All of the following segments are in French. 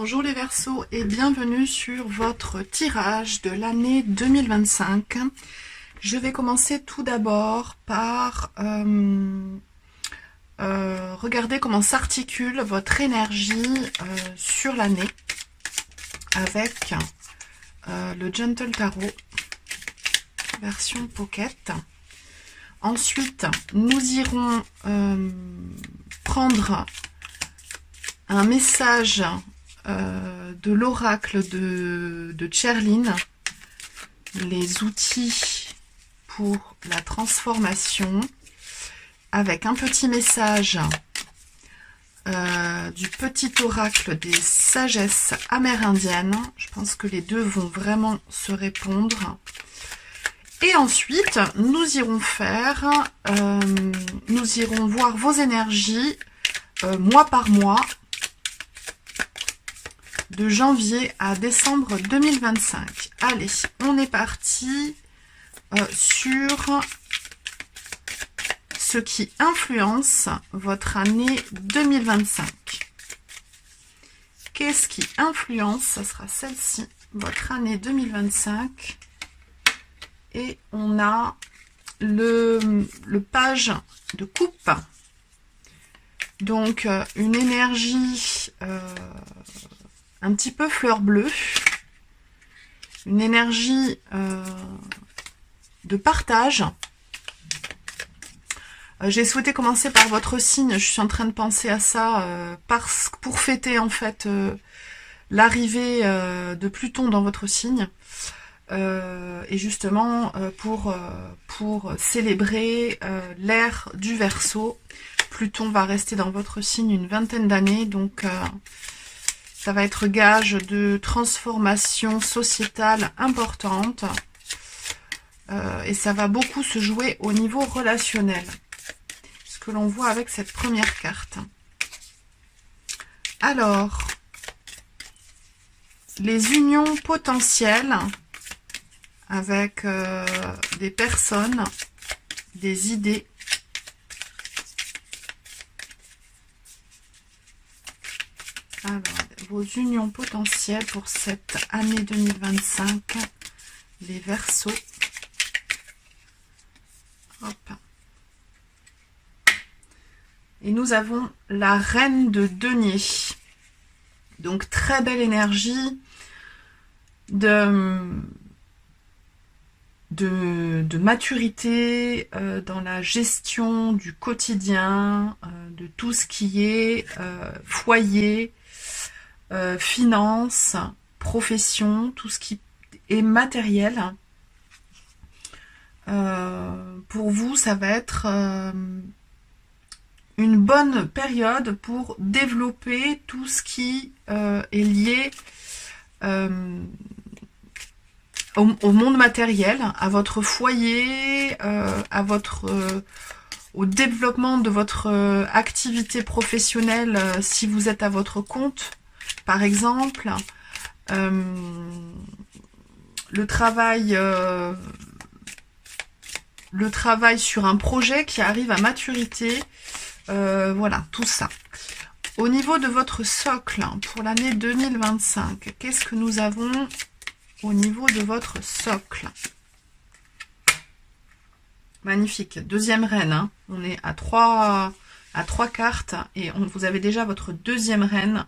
Bonjour les Verseaux et bienvenue sur votre tirage de l'année 2025. Je vais commencer tout d'abord par regarder comment s'articule votre énergie sur l'année avec le Gentle Tarot version Pocket. Ensuite, nous irons prendre un message de l'oracle de Tcherline, les outils pour la transformation, avec un petit message du petit oracle des sagesses amérindiennes. Je pense que les deux vont vraiment se répondre. Et ensuite, nous irons voir vos énergies mois par mois, de janvier à décembre 2025. Allez, on est parti sur ce qui influence votre année 2025. Qu'est-ce qui influence? Ça sera celle-ci, votre année 2025. Et on a le page de coupe. Donc, une énergie un petit peu fleur bleue. Une énergie de partage. J'ai souhaité commencer par votre signe. Je suis en train de penser à ça pour fêter en fait l'arrivée de Pluton dans votre signe. Et justement pour célébrer l'ère du Verseau. Pluton va rester dans votre signe une vingtaine d'années, donc ça va être gage de transformation sociétale importante et ça va beaucoup se jouer au niveau relationnel, ce que l'on voit avec cette première carte. Alors, les unions potentielles avec des personnes, des idées. Alors, vos unions potentielles pour cette année 2025, les Verseaux. Hop. Et nous avons la reine de denier. Donc, très belle énergie de maturité dans la gestion du quotidien, de tout ce qui est foyer, finance, profession, tout ce qui est matériel. Pour vous, ça va être une bonne période pour développer tout ce qui est lié au monde matériel, à votre foyer, au développement de votre activité professionnelle si vous êtes à votre compte, par exemple, le travail sur un projet qui arrive à maturité, voilà, tout ça. Au niveau de votre socle pour l'année 2025, qu'est-ce que nous avons au niveau de votre socle? Magnifique. Deuxième reine. Hein. On est à trois cartes et vous avez déjà votre deuxième reine,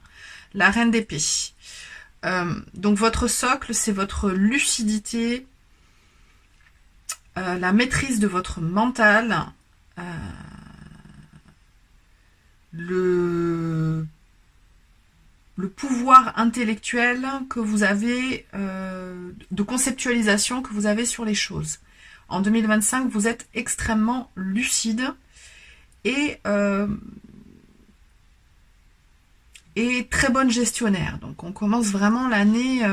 la reine d'épée. Donc votre socle, c'est votre lucidité, la maîtrise de votre mental, le pouvoir intellectuel que vous avez, de conceptualisation que vous avez sur les choses. En 2025, vous êtes extrêmement lucide et très bonne gestionnaire. Donc on commence vraiment l'année,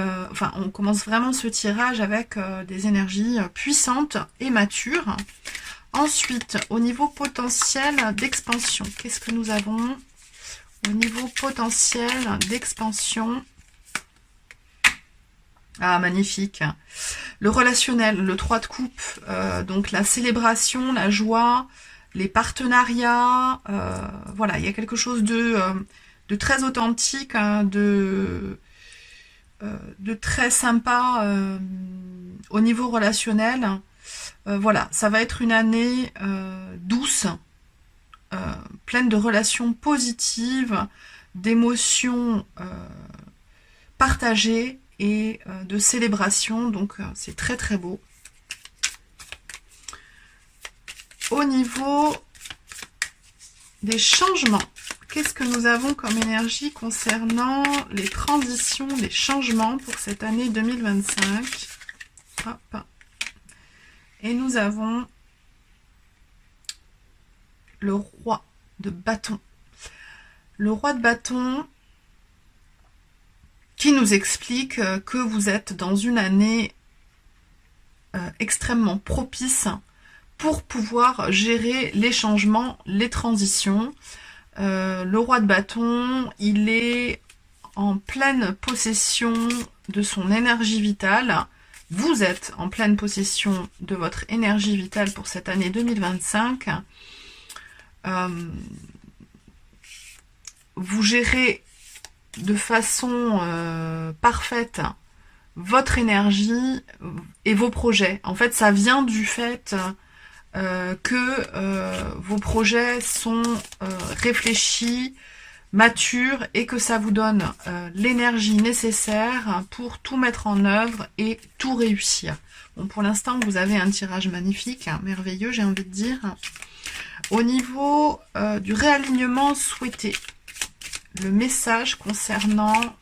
on commence vraiment ce tirage avec des énergies puissantes et matures. Ensuite, au niveau potentiel d'expansion, qu'est-ce que nous avons au niveau potentiel d'expansion? Ah, magnifique. Le relationnel, le 3 de coupe, donc la célébration, la joie, les partenariats, voilà, il y a quelque chose de très authentique, hein, de très sympa au niveau relationnel. Voilà, ça va être une année douce, pleine de relations positives, d'émotions partagées et de célébration. Donc c'est très très beau. Au niveau des changements, qu'est-ce que nous avons comme énergie concernant les transitions, les changements pour cette année 2025? Hop. Et nous avons le roi de bâton. Le roi de bâton qui nous explique que vous êtes dans une année extrêmement propice pour pouvoir gérer les changements, les transitions. Le roi de bâton, il est en pleine possession de son énergie vitale. Vous êtes en pleine possession de votre énergie vitale pour cette année 2025. Vous gérez de façon parfaite votre énergie et vos projets. En fait, ça vient du fait que vos projets sont réfléchis, matures, et que ça vous donne l'énergie nécessaire pour tout mettre en œuvre et tout réussir. Bon, pour l'instant, vous avez un tirage magnifique, hein, merveilleux, j'ai envie de dire. Au niveau du réalignement souhaité, le message concernant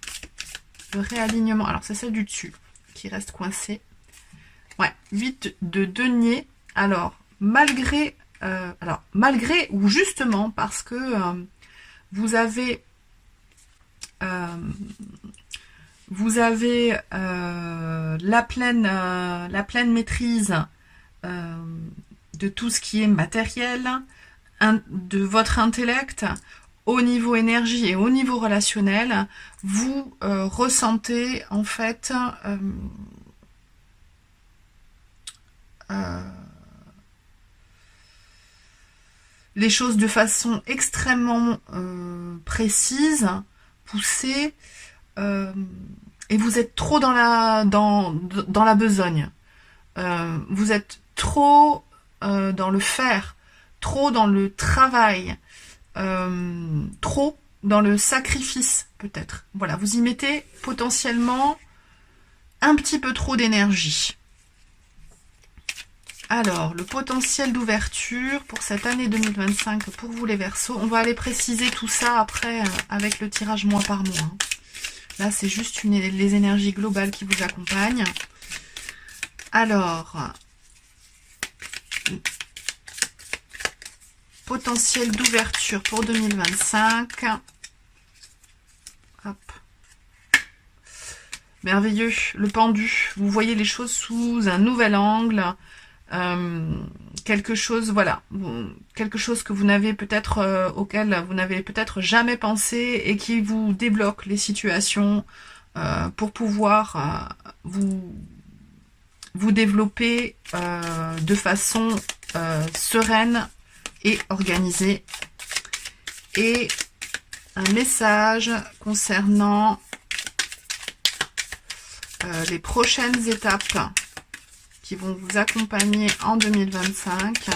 le réalignement, alors c'est celle du dessus qui reste coincée. Ouais, 8 de denier. Alors, malgré ou justement parce que vous avez la pleine maîtrise de tout ce qui est matériel, de votre intellect, au niveau énergie et au niveau relationnel, vous ressentez en fait les choses de façon extrêmement précise, poussée, et vous êtes trop dans la besogne. Vous êtes trop dans le faire, trop dans le travail, trop dans le sacrifice peut-être. Voilà, vous y mettez potentiellement un petit peu trop d'énergie. Alors, le potentiel d'ouverture pour cette année 2025 pour vous les Verseaux. On va aller préciser tout ça après avec le tirage mois par mois. Là, c'est juste les énergies globales qui vous accompagnent. Alors, potentiel d'ouverture pour 2025. Hop. Merveilleux, le pendu. Vous voyez les choses sous un nouvel angle. Quelque chose, voilà, quelque chose que vous n'avez peut-être auquel vous n'avez peut-être jamais pensé et qui vous débloque les situations pour pouvoir vous développer de façon sereine et organisée. Et un message concernant les prochaines étapes qui vont vous accompagner en 2025.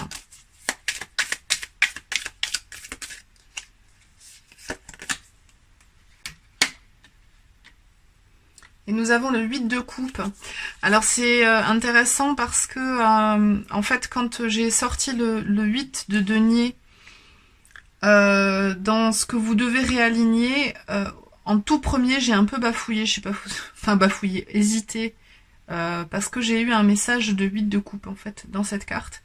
Et nous avons le 8 de coupe. Alors c'est intéressant parce que en fait quand j'ai sorti le 8 de denier dans ce que vous devez réaligner, en tout premier j'ai un peu bafouillé, je sais pas, enfin bafouillé, hésité. Parce que j'ai eu un message de 8 de coupe en fait dans cette carte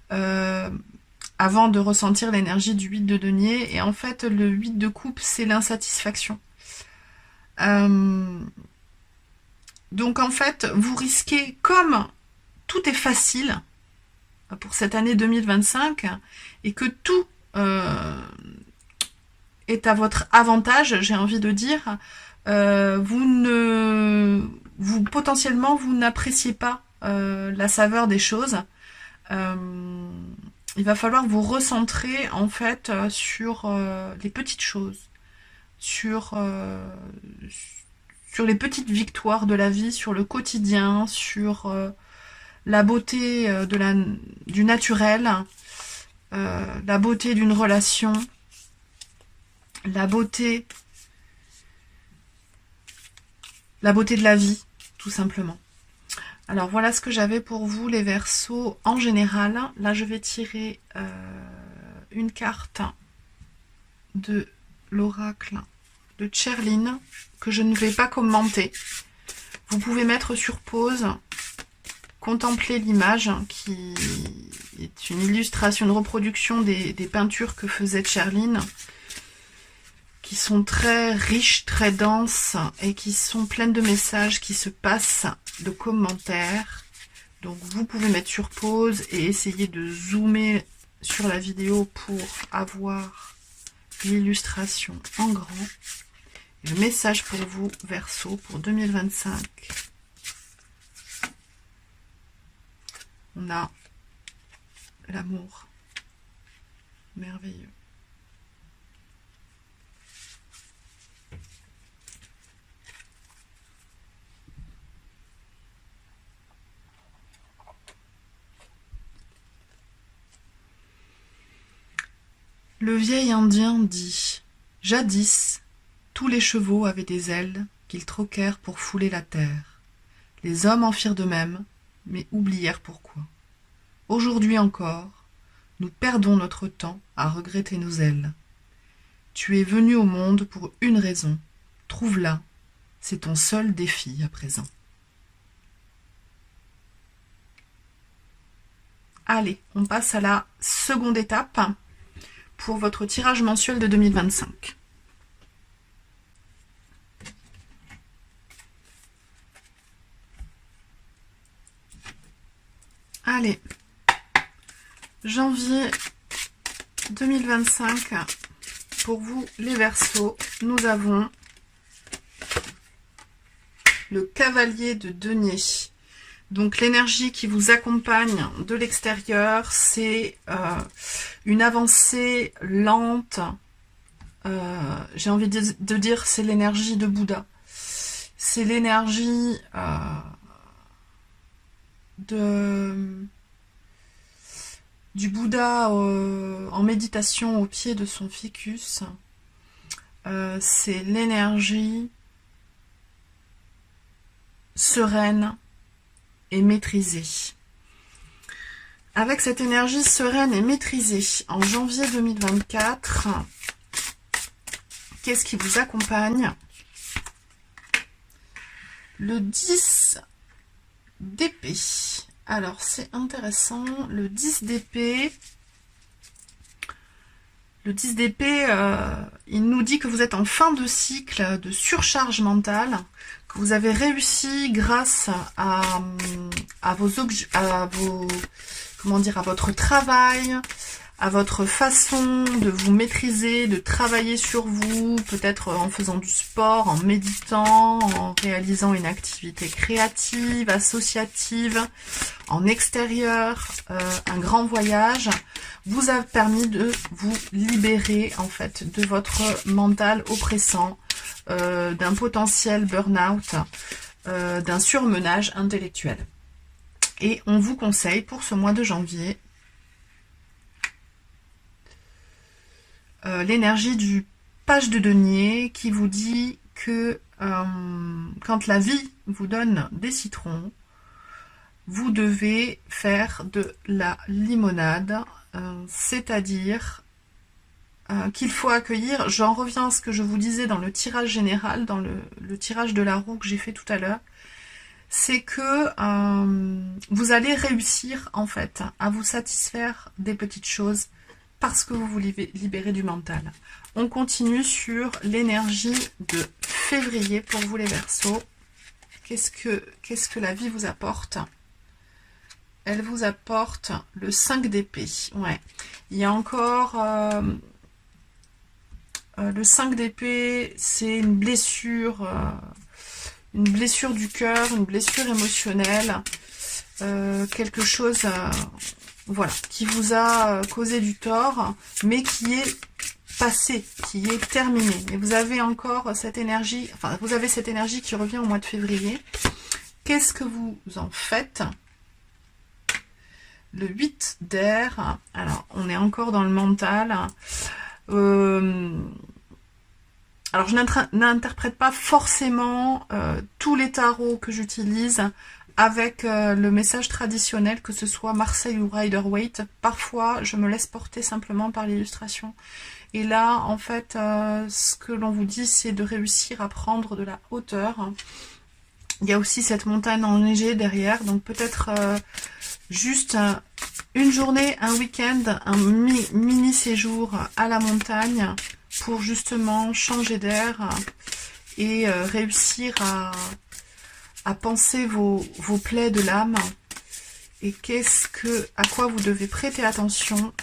avant de ressentir l'énergie du 8 de denier, et en fait le 8 de coupe c'est l'insatisfaction. Donc en fait vous risquez, comme tout est facile pour cette année 2025 et que tout est à votre avantage, j'ai envie de dire, potentiellement vous n'appréciez pas la saveur des choses. Il va falloir vous recentrer en fait sur les petites choses. sur les petites victoires de la vie, sur le quotidien, sur la beauté du naturel, la beauté d'une relation, la beauté de la vie, tout simplement. Alors voilà ce que j'avais pour vous les Verseaux en général. Là je vais tirer une carte de l'oracle de Tcherline que je ne vais pas commenter. Vous pouvez mettre sur pause, contempler l'image qui est une illustration, une reproduction des peintures que faisait Tcherline, qui sont très riches, très denses et qui sont pleines de messages qui se passent, de commentaires. Donc vous pouvez mettre sur pause et essayer de zoomer sur la vidéo pour avoir l'illustration en grand. Et le message pour vous, Verseau, pour 2025. On a l'amour merveilleux. Le vieil Indien dit « Jadis, tous les chevaux avaient des ailes qu'ils troquèrent pour fouler la terre. Les hommes en firent de même, mais oublièrent pourquoi. Aujourd'hui encore, nous perdons notre temps à regretter nos ailes. Tu es venu au monde pour une raison. Trouve-la, c'est ton seul défi à présent. » Allez, on passe à la seconde étape pour votre tirage mensuel de 2025. Allez, janvier 2025, pour vous les Verseaux, nous avons le cavalier de denier. Donc l'énergie qui vous accompagne de l'extérieur, c'est une avancée lente. J'ai envie de dire c'est l'énergie de Bouddha. C'est l'énergie du Bouddha en méditation au pied de son ficus. C'est l'énergie sereine et maîtrisée. Avec cette énergie sereine et maîtrisée, en janvier 2024, qu'est-ce qui vous accompagne? Le 10 d'épée. Alors, c'est intéressant. Le 10 d'épée. Le 10 d'épée, il nous dit que vous êtes en fin de cycle de surcharge mentale, que vous avez réussi grâce à votre travail, à votre façon de vous maîtriser, de travailler sur vous, peut-être en faisant du sport, en méditant, en réalisant une activité créative, associative, en extérieur, un grand voyage, vous a permis de vous libérer en fait de votre mental oppressant, d'un potentiel burn-out, d'un surmenage intellectuel. Et on vous conseille pour ce mois de janvier l'énergie du page de denier qui vous dit que quand la vie vous donne des citrons, vous devez faire de la limonade, c'est-à-dire qu'il faut accueillir, j'en reviens à ce que je vous disais dans le tirage général, dans le tirage de la roue que j'ai fait tout à l'heure, c'est que vous allez réussir en fait à vous satisfaire des petites choses parce que vous vous libérez du mental. On continue sur l'énergie de février pour vous les Verseaux. Qu'est-ce que la vie vous apporte? Elle vous apporte le 5 d'épée. Ouais. Il y a encore le 5 d'épée, c'est une blessure du cœur, une blessure émotionnelle, quelque chose voilà, qui vous a causé du tort, mais qui est passé, qui est terminé. Mais vous avez encore cette énergie, enfin, vous avez cette énergie qui revient au mois de février. Qu'est-ce que vous en faites? Le 8 d'air. Alors, on est encore dans le mental. Alors, je n'interprète pas forcément tous les tarots que j'utilise avec le message traditionnel, que ce soit Marseille ou Rider-Waite. Parfois, je me laisse porter simplement par l'illustration. Et là, en fait, ce que l'on vous dit, c'est de réussir à prendre de la hauteur. Il y a aussi cette montagne enneigée derrière, donc peut-être juste une journée, un week-end, un mini séjour à la montagne pour justement changer d'air et réussir à penser vos plaies de l'âme. Et à quoi vous devez prêter attention?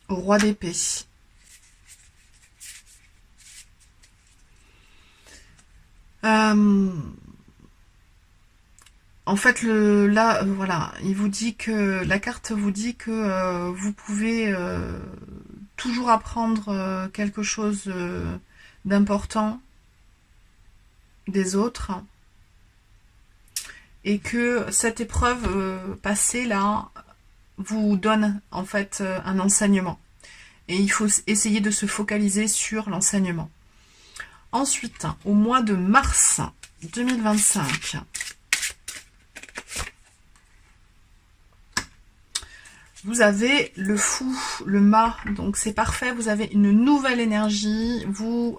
Au roi d'épée. En fait, voilà, il vous dit que la carte vous dit que vous pouvez toujours apprendre quelque chose d'important des autres, et que cette épreuve passée là vous donne en fait un enseignement, et il faut essayer de se focaliser sur l'enseignement. Ensuite, au mois de mars 2025, vous avez le fou, le mât, donc c'est parfait, vous avez une nouvelle énergie, vous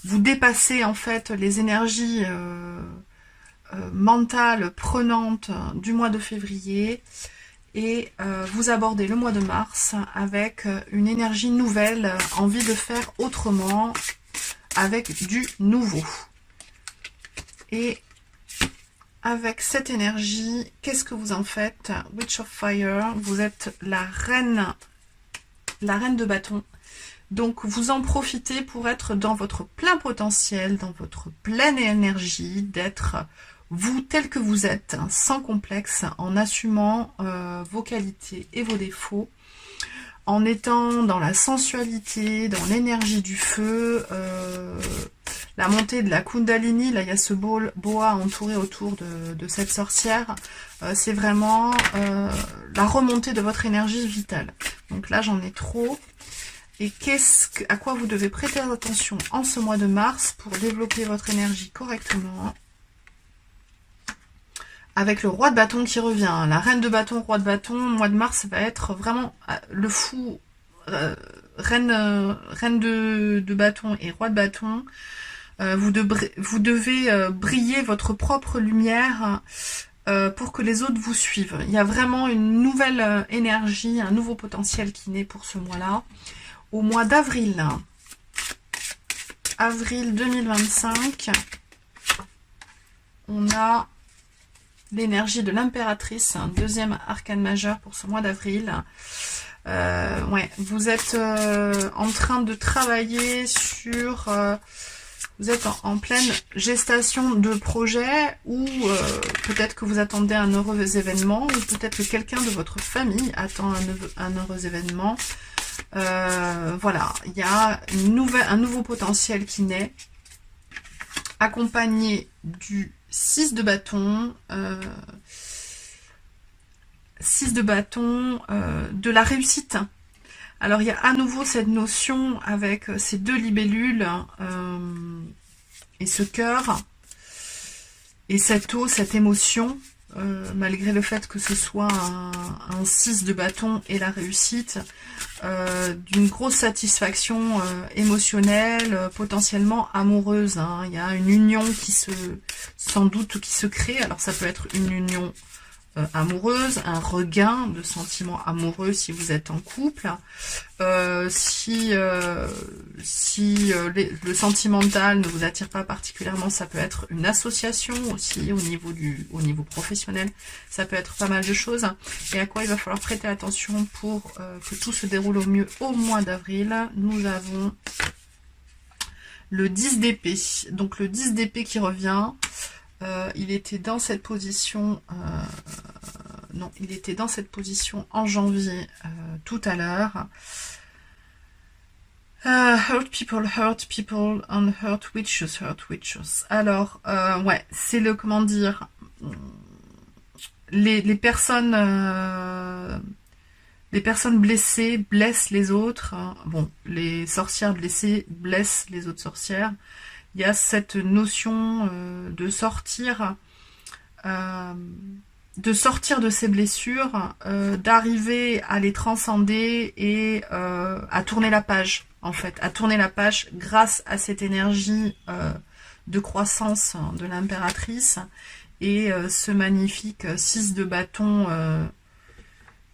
dépassez en fait les énergies mentales prenantes du mois de février, et vous abordez le mois de mars avec une énergie nouvelle, envie de faire autrement, avec du nouveau. Et avec cette énergie, qu'est-ce que vous en faites? Witch of Fire, vous êtes la reine de bâton. Donc vous en profitez pour être dans votre plein potentiel, dans votre pleine énergie, d'être vous tel que vous êtes, hein, sans complexe, en assumant vos qualités et vos défauts, en étant dans la sensualité, dans l'énergie du feu, la montée de la Kundalini. Là il y a ce boa entouré autour de cette sorcière, c'est vraiment la remontée de votre énergie vitale. Donc là j'en ai trop. Et à quoi vous devez prêter attention en ce mois de mars pour développer votre énergie correctement? Avec le roi de bâton qui revient, la reine de bâton, roi de bâton, mois de mars va être vraiment le fou, reine de bâton et roi de bâton. Vous devez briller votre propre lumière pour que les autres vous suivent. Il y a vraiment une nouvelle énergie, un nouveau potentiel qui naît pour ce mois-là. Au mois d'avril, avril 2025, on a l'énergie de l'impératrice, un deuxième arcane majeur pour ce mois d'avril. Ouais, vous êtes en train de travailler sur... vous êtes en pleine gestation de projet, ou peut-être que vous attendez un heureux événement, ou peut-être que quelqu'un de votre famille attend un heureux événement. Voilà, il y a un nouveau potentiel qui naît, accompagné du 6 de bâton, de la réussite. Alors il y a à nouveau cette notion avec ces deux libellules et ce cœur et cette eau, cette émotion, malgré le fait que ce soit un 6 de bâton et la réussite, d'une grosse satisfaction émotionnelle, potentiellement amoureuse, hein. Il y a une union sans doute qui se crée. Alors ça peut être une union amoureuse, un regain de sentiments amoureux si vous êtes en couple. Si le sentimental ne vous attire pas particulièrement, ça peut être une association aussi au niveau professionnel. Ça peut être pas mal de choses. Et à quoi il va falloir prêter attention pour que tout se déroule au mieux au mois d'avril? Nous avons le 10 d'épée. Donc le 10 d'épée qui revient. Il était dans cette position non, il était dans cette position en janvier tout à l'heure. Hurt people, and hurt witches. Alors, ouais, c'est le, comment dire, les personnes blessées blessent les autres. Bon, les sorcières blessées blessent les autres sorcières. Il y a cette notion de sortir de ces blessures, d'arriver à les transcender et à tourner la page, en fait, à tourner la page grâce à cette énergie de croissance de l'impératrice et ce magnifique 6 de bâton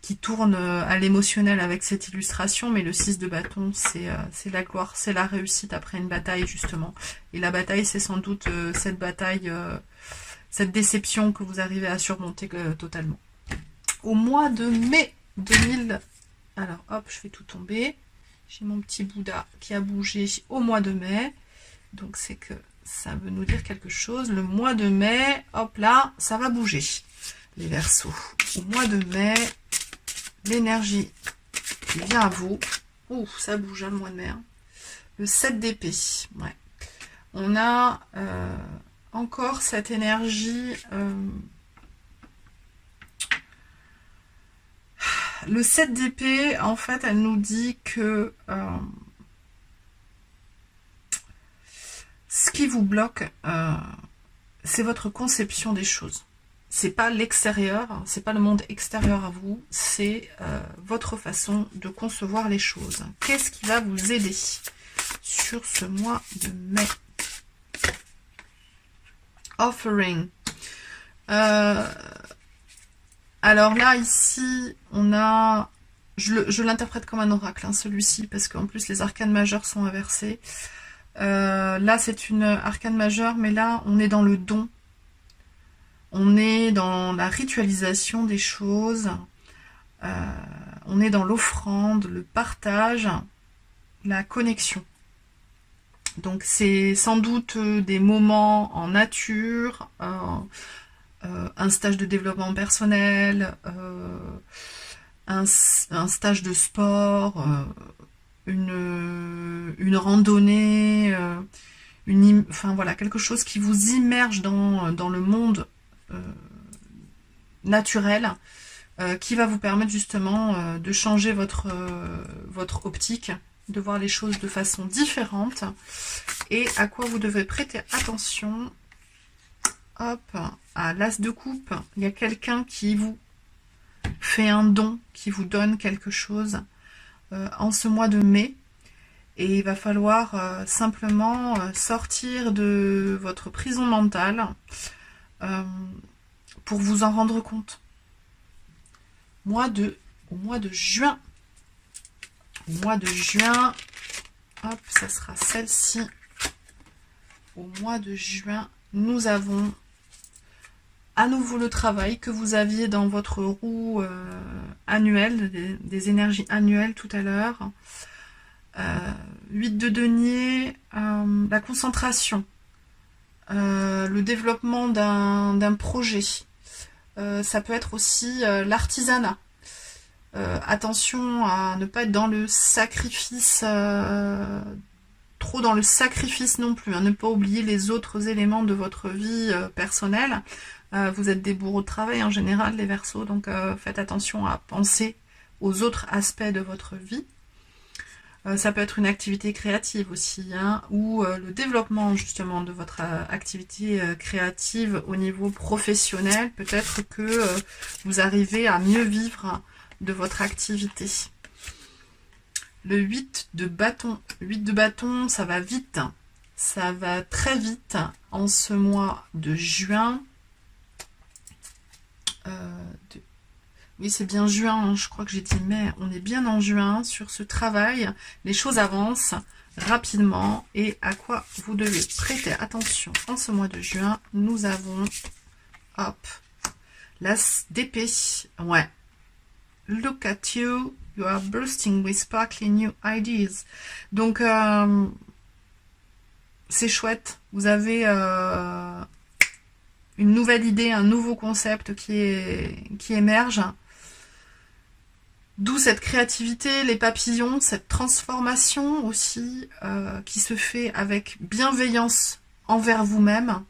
qui tourne à l'émotionnel avec cette illustration, mais le 6 de bâton, c'est la gloire, c'est la réussite après une bataille, justement. Et la bataille, c'est sans doute cette bataille, cette déception que vous arrivez à surmonter totalement. Au mois de mai 2000, alors hop, je fais tout tomber. J'ai mon petit Bouddha qui a bougé au mois de mai, donc c'est que ça veut nous dire quelque chose. Le mois de mai, hop là, ça va bouger, les Verseaux. Au mois de mai, l'énergie qui vient à vous. Ouh, ça bouge le mois de mai. Hein. Le 7 d'épée. Ouais. On a encore cette énergie. Le 7 d'épée, en fait, elle nous dit que ce qui vous bloque, c'est votre conception des choses. C'est pas l'extérieur, c'est pas le monde extérieur à vous, c'est votre façon de concevoir les choses. Qu'est-ce qui va vous aider sur ce mois de mai? Offering. Alors là, ici, on a... Je l'interprète comme un oracle, hein, celui-ci, parce qu'en plus, les arcanes majeures sont inversées. Là, c'est une arcane majeure, mais là, on est dans le don. On est dans la ritualisation des choses, on est dans l'offrande, le partage, la connexion. Donc c'est sans doute des moments en nature, un stage de développement personnel, un stage de sport, une randonnée, enfin voilà, quelque chose qui vous immerge dans le monde naturel, qui va vous permettre justement de changer votre optique, de voir les choses de façon différente, et à quoi vous devez prêter attention. Hop, à l'as de coupe, il y a quelqu'un qui vous fait un don, qui vous donne quelque chose en ce mois de mai, et il va falloir simplement sortir de votre prison mentale pour vous en rendre compte. Au mois de juin. Au mois de juin, hop, ça sera celle-ci. Au mois de juin, nous avons à nouveau le travail que vous aviez dans votre roue annuelle, des énergies annuelles tout à l'heure. 8 de denier, la concentration, le développement d'un projet. Ça peut être aussi l'artisanat. Attention à ne pas être dans le sacrifice, trop dans le sacrifice non plus, hein, ne pas oublier les autres éléments de votre vie personnelle. Vous êtes des bourreaux de travail en général, les Verseaux, donc faites attention à penser aux autres aspects de votre vie. Ça peut être une activité créative aussi, hein, ou le développement justement de votre activité créative au niveau professionnel. Peut-être que vous arrivez à mieux vivre de votre activité. Le 8 de bâton. 8 de bâton, ça va vite. Ça va très vite en ce mois de juin. Oui, c'est bien juin, hein, je crois que j'ai dit mai. On est bien en juin sur ce travail. Les choses avancent rapidement. Et à quoi vous devez prêter attention en ce mois de juin? Nous avons, hop, l'as d'épée. Ouais. Look at you. You are bursting with sparkling new ideas. Donc, c'est chouette. Vous avez une nouvelle idée, un nouveau concept qui émerge. D'où cette créativité, les papillons, cette transformation aussi qui se fait avec bienveillance envers vous-même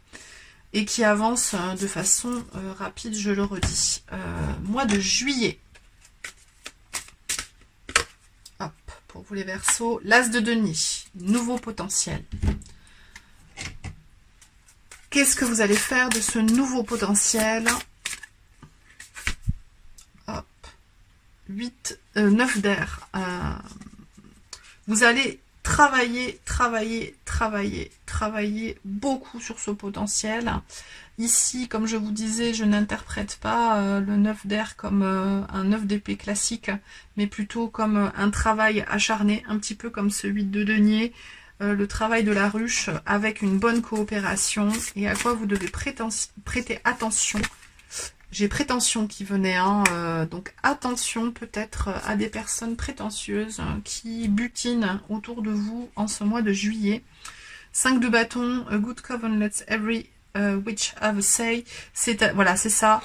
et qui avance de façon rapide, je le redis. Mois de juillet. Hop, pour vous les Verseaux, l'As de denier, nouveau potentiel. Qu'est-ce que vous allez faire de ce nouveau potentiel? Hop, 9 d'air. Vous allez travailler beaucoup sur ce potentiel. Ici, comme je vous disais, je n'interprète pas le 9 d'air comme un 9 d'épée classique, mais plutôt comme un travail acharné, un petit peu comme ce 8 de denier, le travail de la ruche avec une bonne coopération. Et à quoi vous devez prêter attention. J'ai prétention qui venait, hein, donc attention peut-être à des personnes prétentieuses qui butinent autour de vous en ce mois de juillet. 5 de bâton, a good coven lets every witch have a say. Voilà, c'est ça.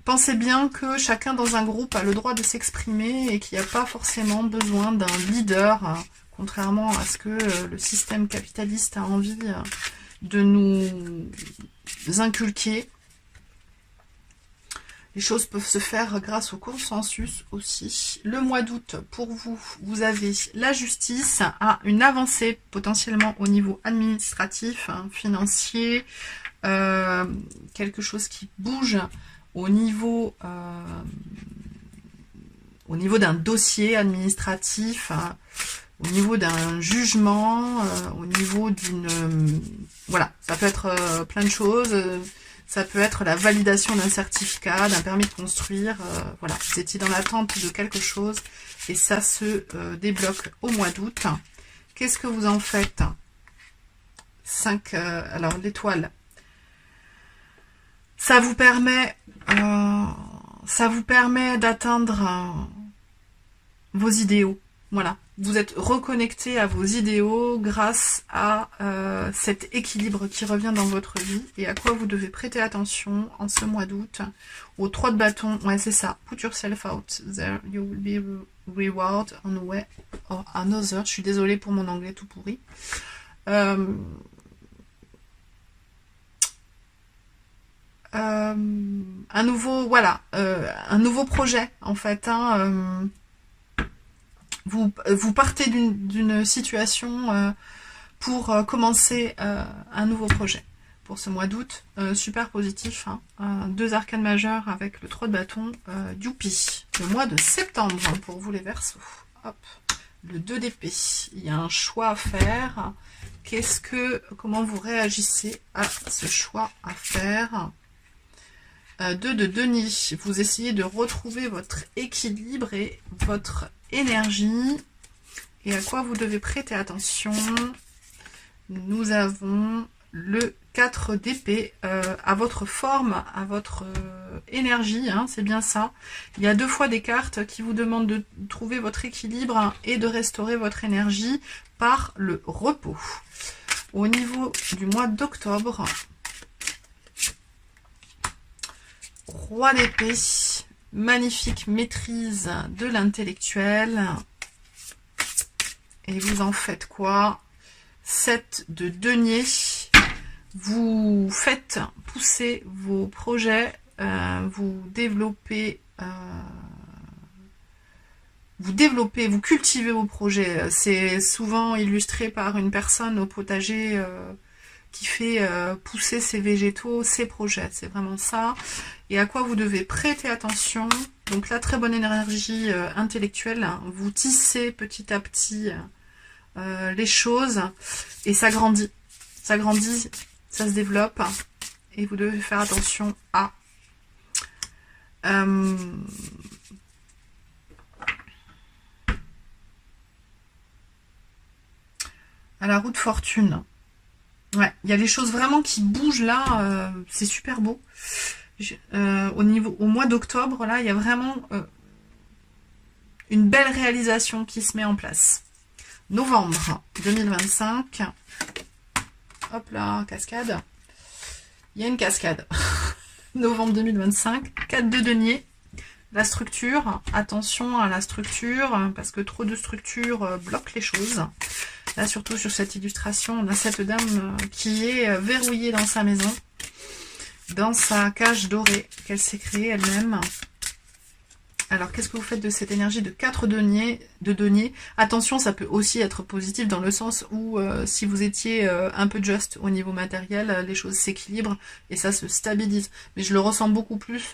Pensez bien que chacun dans un groupe a le droit de s'exprimer et qu'il n'y a pas forcément besoin d'un leader, contrairement à ce que le système capitaliste a envie de nous inculquer. Les choses peuvent se faire grâce au consensus aussi. Le mois d'août, pour vous, vous avez la justice, une avancée potentiellement au niveau administratif, financier, quelque chose qui bouge au niveau d'un dossier administratif, au niveau d'un jugement, au niveau d'une... voilà, ça peut être plein de choses. Ça peut être la validation d'un certificat, d'un permis de construire. Voilà, vous étiez dans l'attente de quelque chose et ça se débloque au mois d'août. Qu'est-ce que vous en faites? 5, alors l'étoile. Ça vous permet d'atteindre vos idéaux. Voilà, vous êtes reconnecté à vos idéaux grâce à cet équilibre qui revient dans votre vie. Et à quoi vous devez prêter attention en ce mois d'août? Au 3 de bâton, ouais c'est ça. Put yourself out there, you will be rewarded on way or another. Je suis désolée pour mon anglais tout pourri. Un nouveau, voilà, un nouveau projet en fait, hein, vous partez d'une situation pour commencer un nouveau projet pour ce mois d'août. Super positif, hein. 2 arcanes majeures avec le 3 de bâton. Youpi. Le mois de septembre pour vous les Verseaux. Hop. Le 2 d'épée. Il y a un choix à faire. Comment vous réagissez à ce choix à faire? 2 de denier. Vous essayez de retrouver votre équilibre et votre énergie. Et à quoi vous devez prêter attention? Nous avons le 4 d'épée, à votre forme, à votre énergie, hein, c'est bien ça. Il y a 2 fois des cartes qui vous demandent de trouver votre équilibre et de restaurer votre énergie par le repos. Au niveau du mois d'octobre, Roi d'épée, magnifique maîtrise de l'intellectuel. Et vous en faites quoi? 7 de denier. Vous faites pousser vos projets, vous développez, vous cultivez vos projets. C'est souvent illustré par une personne au potager qui fait pousser ses végétaux, ses projets. C'est vraiment ça. Et à quoi vous devez prêter attention? Donc la très bonne énergie intellectuelle, hein. Vous tissez petit à petit les choses et ça grandit. Ça grandit, ça se développe et vous devez faire attention à la roue de fortune. Ouais, il y a les choses vraiment qui bougent là, c'est super beau. Au mois d'octobre, là, il y a vraiment une belle réalisation qui se met en place. Novembre 2025. Hop là, cascade. Il y a une cascade. Novembre 2025, 4 de denier. La structure, attention à la structure, parce que trop de structure bloque les choses. Là, surtout sur cette illustration, on a cette dame qui est verrouillée dans sa maison, dans sa cage dorée qu'elle s'est créée elle-même. Alors, qu'est-ce que vous faites de cette énergie de 4 deniers, Attention, ça peut aussi être positif dans le sens où si vous étiez un peu juste au niveau matériel, les choses s'équilibrent et ça se stabilise. Mais je le ressens beaucoup plus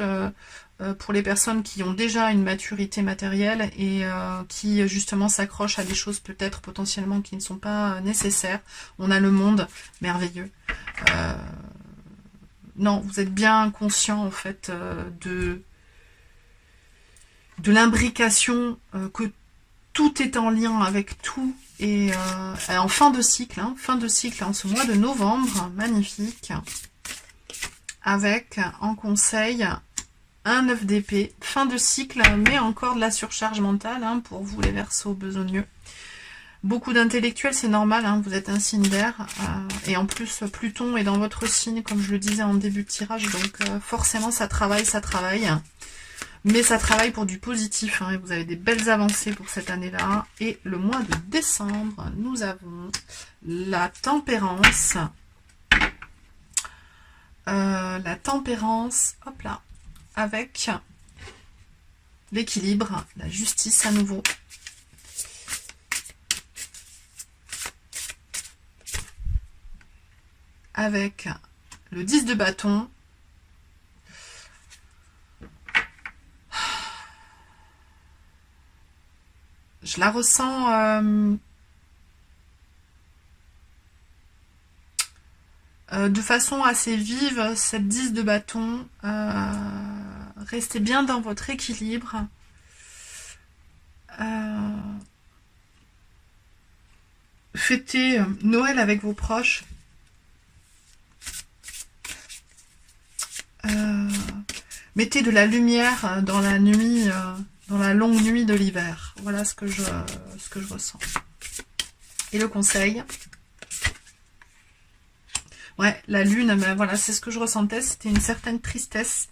pour les personnes qui ont déjà une maturité matérielle et qui justement s'accrochent à des choses peut-être potentiellement qui ne sont pas nécessaires. On a le monde merveilleux. Non, vous êtes bien conscient en fait de l'imbrication, que tout est en lien avec tout, et en fin de cycle, en ce mois de novembre, magnifique, avec en conseil un 9 d'épée, fin de cycle, mais encore de la surcharge mentale pour vous les Verseaux besogneux. Beaucoup d'intellectuels, c'est normal, vous êtes un signe d'air, et en plus Pluton est dans votre signe, comme je le disais en début de tirage, donc forcément ça travaille. Mais ça travaille pour du positif, et vous avez des belles avancées pour cette année-là. Et le mois de décembre, nous avons la tempérance. Hop là, avec l'équilibre, la justice à nouveau. Avec le 10 de bâton. Je la ressens de façon assez vive, cette 10 de bâton. Restez bien dans votre équilibre. Fêtez Noël avec vos proches. Mettez de la lumière dans la nuit, dans la longue nuit de l'hiver. Voilà ce que je ressens. Et le conseil. Ouais, la lune, ben voilà, c'est ce que je ressentais. C'était une certaine tristesse.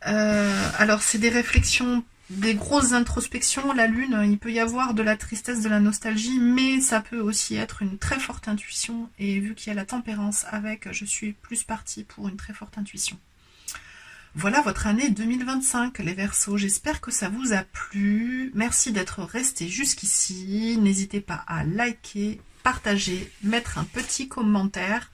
Alors, c'est des réflexions, des grosses introspections. La lune, il peut y avoir de la tristesse, de la nostalgie, mais ça peut aussi être une très forte intuition. Et vu qu'il y a la tempérance avec, je suis plus partie pour une très forte intuition. Voilà votre année 2025, les Verseaux. J'espère que ça vous a plu. Merci d'être resté jusqu'ici. N'hésitez pas à liker, partager, mettre un petit commentaire.